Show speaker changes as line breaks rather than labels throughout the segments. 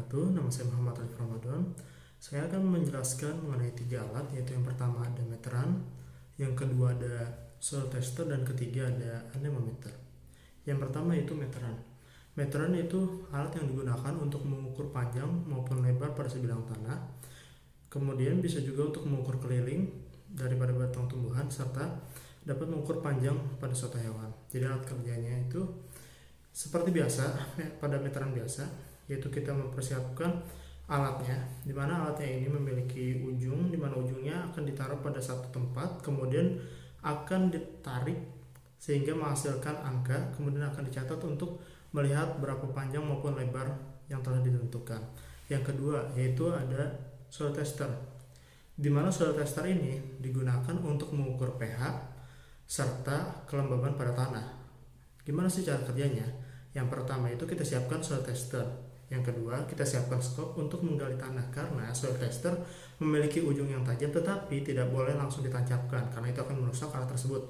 wabarakatuh. Nama saya Muhammad Arif Ramadan. Saya akan menjelaskan mengenai 3 alat, yaitu yang pertama ada meteran, yang kedua ada soil tester, dan ketiga ada anemometer. Yang pertama itu meteran. Meteran itu alat yang digunakan untuk mengukur panjang maupun lebar pada sebidang tanah. Kemudian bisa juga untuk mengukur keliling daripada batang tumbuhan, serta dapat mengukur panjang pada suatu hewan. Jadi alat kerjanya itu seperti biasa pada meteran biasa, yaitu kita mempersiapkan alatnya, di mana alatnya ini memiliki ujung, di mana ujungnya akan ditaruh pada satu tempat, kemudian akan ditarik sehingga menghasilkan angka, kemudian akan dicatat untuk melihat berapa panjang maupun lebar yang telah ditentukan. Yang kedua yaitu ada soil tester, di mana soil tester ini digunakan untuk mengukur pH serta kelembaban pada tanah. Gimana sih cara kerjanya? Yang pertama itu kita siapkan soil tester. Yang kedua, kita siapkan skop untuk menggali tanah, karena soil tester memiliki ujung yang tajam tetapi tidak boleh langsung ditancapkan karena itu akan merusak alat tersebut.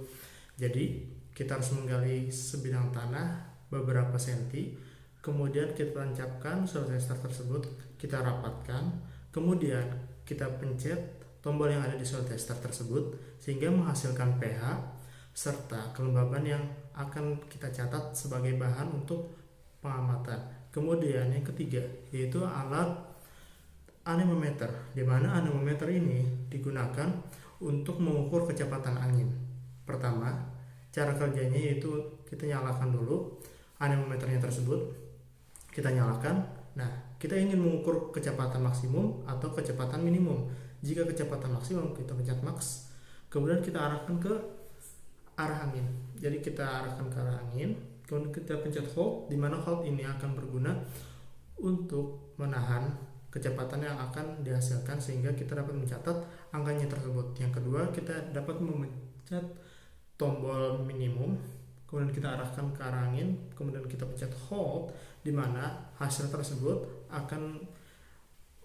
Jadi, kita harus menggali sebidang tanah beberapa senti, kemudian kita tancapkan soil tester tersebut, kita rapatkan, kemudian kita pencet tombol yang ada di soil tester tersebut sehingga menghasilkan pH serta kelembaban yang akan kita catat sebagai bahan untuk pengamatan. Kemudian yang ketiga yaitu alat anemometer, di mana anemometer ini digunakan untuk mengukur kecepatan angin. Pertama, cara kerjanya yaitu kita nyalakan dulu anemometernya tersebut, kita nyalakan. Nah, kita ingin mengukur kecepatan maksimum atau kecepatan minimum. Jika kecepatan maksimum, kita pencet max, kemudian kita arahkan ke arah angin. Jadi kita arahkan ke arah angin, kemudian kita pencet hold, di mana hold ini akan berguna untuk menahan kecepatan yang akan dihasilkan sehingga kita dapat mencatat angkanya tersebut. Yang kedua, kita dapat memencet tombol minimum, kemudian kita arahkan ke arah angin, kemudian kita pencet hold, di mana hasil tersebut akan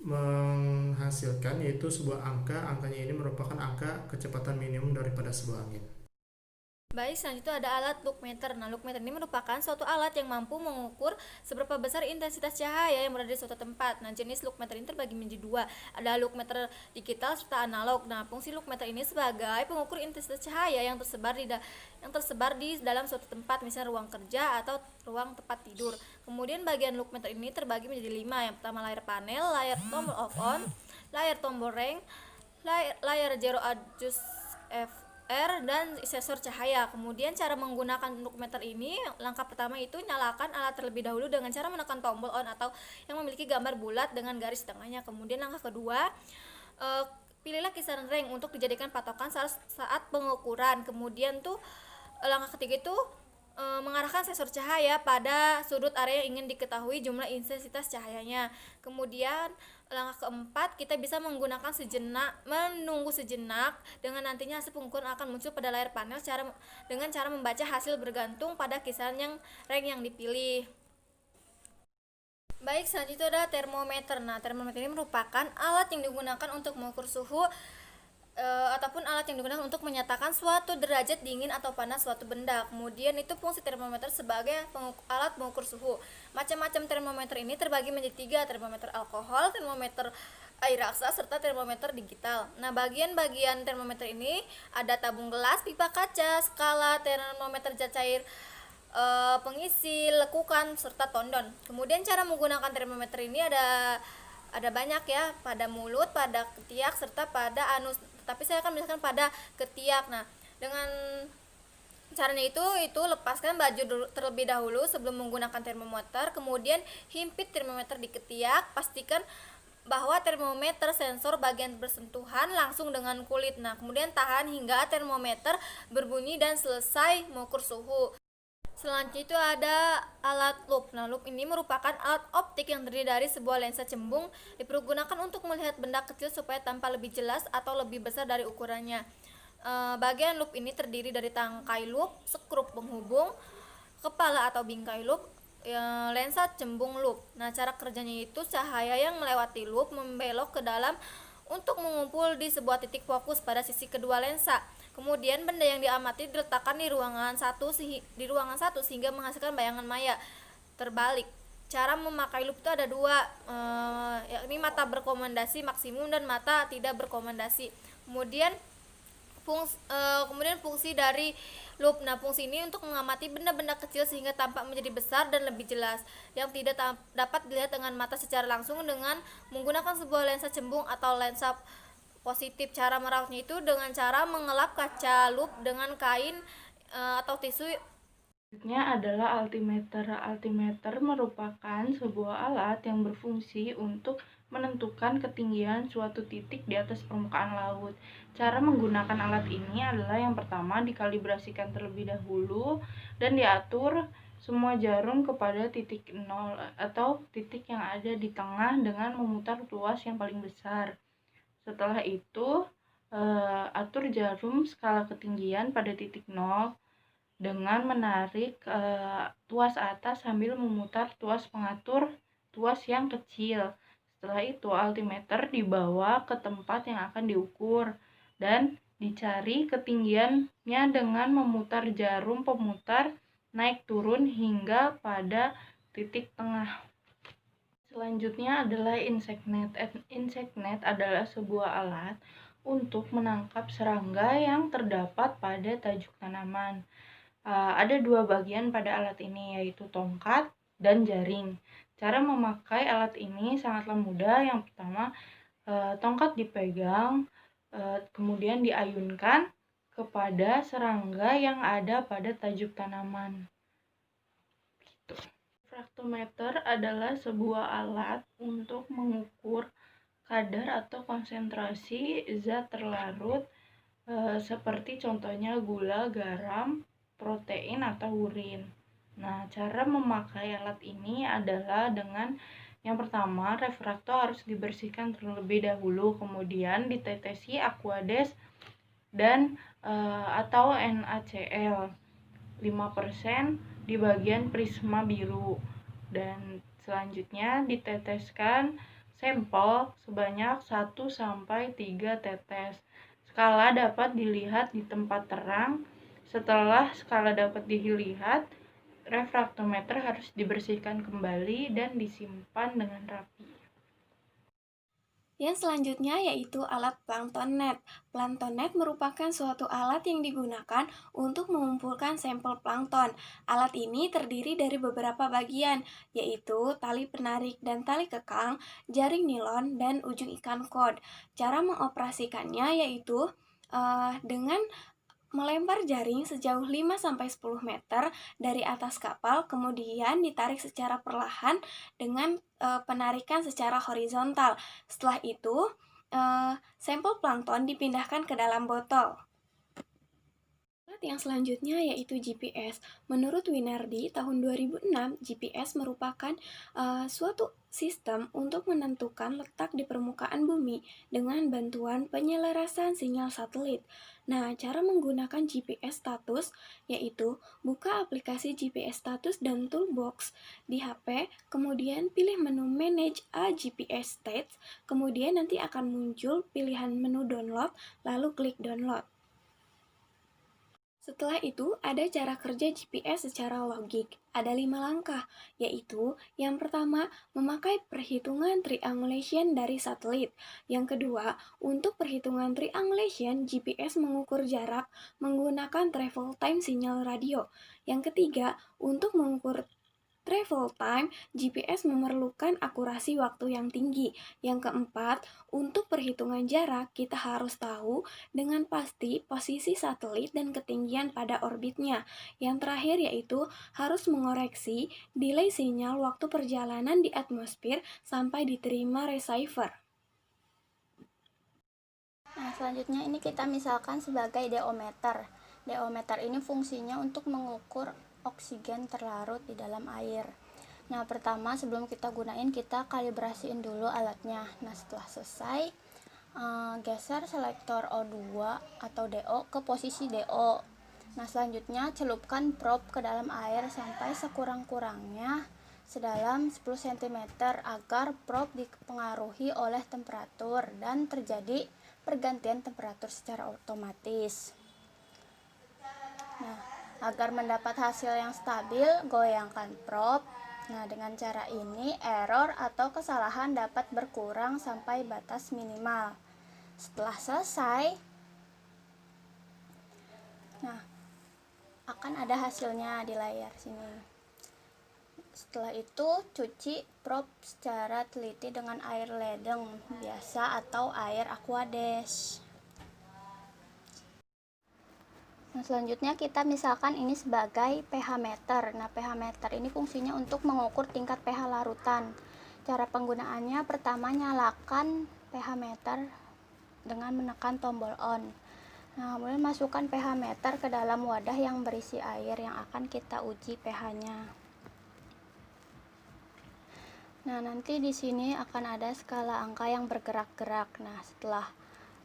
menghasilkan yaitu sebuah angka. Angkanya ini merupakan angka kecepatan minimum daripada sebuah angin.
Baik, selanjutnya ada alat look meter. Nah, look meter ini merupakan suatu alat yang mampu mengukur seberapa besar intensitas cahaya yang berada di suatu tempat. Nah, jenis look meter ini terbagi menjadi 2. Ada look meter digital serta analog. Nah, fungsi look meter ini sebagai pengukur intensitas cahaya yang tersebar di dalam suatu tempat, misalnya ruang kerja atau ruang tempat tidur. Kemudian bagian look meter ini terbagi menjadi 5. Yang pertama layar panel, layar tombol off on, layar tombol range, layar zero adjust dan sensor cahaya. Kemudian cara menggunakan look meter ini, langkah pertama itu nyalakan alat terlebih dahulu dengan cara menekan tombol on atau yang memiliki gambar bulat dengan garis tengahnya. Kemudian langkah kedua, pilihlah kisaran range untuk dijadikan patokan saat pengukuran. Kemudian langkah ketiga itu mengarahkan sensor cahaya pada sudut area yang ingin diketahui jumlah intensitas cahayanya. Kemudian langkah keempat, kita bisa menunggu sejenak dengan nantinya hasil pengukuran akan muncul pada layar panel dengan cara membaca hasil bergantung pada kisaran range yang dipilih. Baik, selanjutnya ada termometer. Nah, termometer ini merupakan alat yang digunakan untuk mengukur suhu ataupun alat yang digunakan untuk menyatakan suatu derajat dingin atau panas suatu benda. Kemudian itu fungsi termometer sebagai alat pengukur suhu. Macam-macam termometer ini terbagi menjadi 3, termometer alkohol, termometer air raksa, serta termometer digital. Nah, bagian-bagian termometer ini ada tabung gelas, pipa kaca, skala, termometer zat cair, pengisi, lekukan, serta tondon. Kemudian cara menggunakan termometer ini ada banyak ya, pada mulut, pada ketiak, serta pada anus. Tapi saya akan misalkan pada ketiak. Nah, dengan caranya itu lepaskan baju terlebih dahulu sebelum menggunakan termometer, kemudian himpit termometer di ketiak, pastikan bahwa termometer sensor bagian bersentuhan langsung dengan kulit. Nah, kemudian tahan hingga termometer berbunyi dan selesai mengukur suhu. Selanjutnya itu ada alat loop. Nah, loop ini merupakan alat optik yang terdiri dari sebuah lensa cembung, dipergunakan untuk melihat benda kecil supaya tampak lebih jelas atau lebih besar dari ukurannya. Bagian loop ini terdiri dari tangkai loop, skrup penghubung, kepala atau bingkai loop, lensa cembung loop. Nah, cara kerjanya itu cahaya yang melewati loop membelok ke dalam untuk mengumpul di sebuah titik fokus pada sisi kedua lensa. Kemudian benda yang diamati diletakkan di ruangan satu sehingga menghasilkan bayangan maya terbalik. cara memakai loop itu ada dua, yakni mata berkomandasi maksimum dan mata tidak berkomandasi. Kemudian fungsi dari loop. Nah, fungsi ini untuk mengamati benda-benda kecil sehingga tampak menjadi besar dan lebih jelas, yang tidak dapat dilihat dengan mata secara langsung dengan menggunakan sebuah lensa cembung atau lensa positif. Cara merawatnya itu dengan cara mengelap kaca loop dengan kain atau tisu.
Selanjutnya adalah altimeter. Altimeter merupakan sebuah alat yang berfungsi untuk menentukan ketinggian suatu titik di atas permukaan laut. Cara menggunakan alat ini adalah yang pertama dikalibrasikan terlebih dahulu dan diatur semua jarum kepada titik nol atau titik yang ada di tengah dengan memutar tuas yang paling besar. Setelah itu, atur jarum skala ketinggian pada titik nol dengan menarik tuas atas sambil memutar tuas pengatur tuas yang kecil. Setelah itu altimeter dibawa ke tempat yang akan diukur dan dicari ketinggiannya dengan memutar jarum pemutar naik turun hingga pada titik tengah. Selanjutnya adalah insect net. Insect net adalah sebuah alat untuk menangkap serangga yang terdapat pada tajuk tanaman. Ada dua bagian pada alat ini, yaitu tongkat dan jaring. Cara memakai alat ini sangatlah mudah. Yang pertama, tongkat dipegang, kemudian diayunkan kepada serangga yang ada pada tajuk tanaman. Refraktometer adalah sebuah alat untuk mengukur kadar atau konsentrasi zat terlarut, seperti contohnya gula, garam, protein, atau urin. Nah, cara memakai alat ini adalah dengan yang pertama, refraktor harus dibersihkan terlebih dahulu, kemudian ditetesi Aquades dan atau NaCl 5% di bagian prisma biru, dan selanjutnya diteteskan sampel sebanyak 1-3 tetes. Skala dapat dilihat di tempat terang. Setelah skala dapat dilihat, refraktometer harus dibersihkan kembali dan disimpan dengan rapi.
Yang selanjutnya yaitu alat plankton net. Plankton net merupakan suatu alat yang digunakan untuk mengumpulkan sampel plankton. Alat ini terdiri dari beberapa bagian, yaitu tali penarik dan tali kekang, jaring nilon, dan ujung ikan kod. Cara mengoperasikannya yaitu dengan melempar jaring sejauh 5-10 meter dari atas kapal, kemudian ditarik secara perlahan dengan penarikan secara horizontal. Setelah itu, sampel plankton dipindahkan ke dalam botol. Yang selanjutnya yaitu GPS. Menurut Winardi, tahun 2006, GPS merupakan suatu sistem untuk menentukan letak di permukaan bumi dengan bantuan penyelarasan sinyal satelit. Nah, cara menggunakan GPS status yaitu buka aplikasi GPS status dan toolbox di HP, kemudian pilih menu Manage a GPS Stats, kemudian nanti akan muncul pilihan menu download, lalu klik download. Setelah itu, ada cara kerja GPS secara logik. Ada 5 langkah, yaitu yang pertama, memakai perhitungan triangulation dari satelit. Yang kedua, untuk perhitungan triangulation, GPS mengukur jarak menggunakan travel time sinyal radio. Yang ketiga, untuk mengukur travel time, GPS memerlukan akurasi waktu yang tinggi. Yang keempat, untuk perhitungan jarak, kita harus tahu dengan pasti posisi satelit dan ketinggian pada orbitnya. Yang terakhir yaitu harus mengoreksi delay sinyal waktu perjalanan di atmosfer sampai diterima receiver.
Nah, selanjutnya ini kita misalkan sebagai deometer. Deometer ini fungsinya untuk mengukur oksigen terlarut di dalam air. Nah, pertama sebelum kita gunain, kita kalibrasiin dulu alatnya. Nah, setelah selesai, geser selektor O2 atau DO ke posisi DO. Nah, selanjutnya celupkan probe ke dalam air sampai sekurang-kurangnya sedalam 10 cm agar probe dipengaruhi oleh temperatur dan terjadi pergantian temperatur secara otomatis. Nah, agar mendapat hasil yang stabil, goyangkan probe Nah, dengan cara ini error atau kesalahan dapat berkurang sampai batas minimal. Setelah selesai, nah, akan ada hasilnya di layar sini. Setelah itu, cuci prop secara teliti dengan air ledeng biasa atau air aquades. Nah, selanjutnya kita misalkan ini sebagai pH meter. Nah, pH meter ini fungsinya untuk mengukur tingkat pH larutan. Cara penggunaannya, pertama nyalakan pH meter dengan menekan tombol on. Nah, kemudian masukkan pH meter ke dalam wadah yang berisi air yang akan kita uji pH-nya. Nah, nanti di sini akan ada skala angka yang bergerak-gerak. Nah, setelah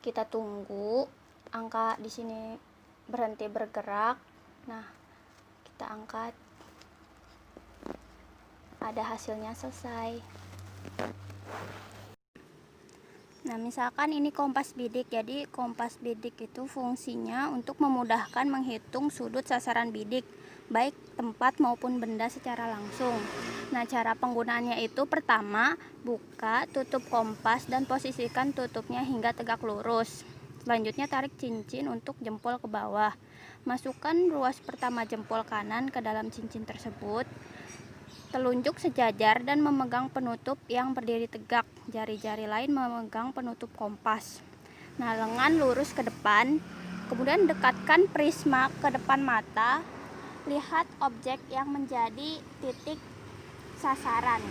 kita tunggu angka di sini berhenti bergerak, nah, kita angkat. Ada hasilnya selesai. Nah, misalkan ini kompas bidik. Jadi, kompas bidik itu fungsinya untuk memudahkan menghitung sudut sasaran bidik, baik tempat maupun benda secara langsung. Nah, cara penggunaannya itu pertama, buka, tutup kompas dan posisikan tutupnya hingga tegak lurus. Selanjutnya tarik cincin untuk jempol ke bawah. Masukkan ruas pertama jempol kanan ke dalam cincin tersebut. Telunjuk sejajar dan memegang penutup yang berdiri tegak. Jari-jari lain memegang penutup kompas. Nah, lengan lurus ke depan. Kemudian dekatkan prisma ke depan mata. Lihat objek yang menjadi titik sasaran.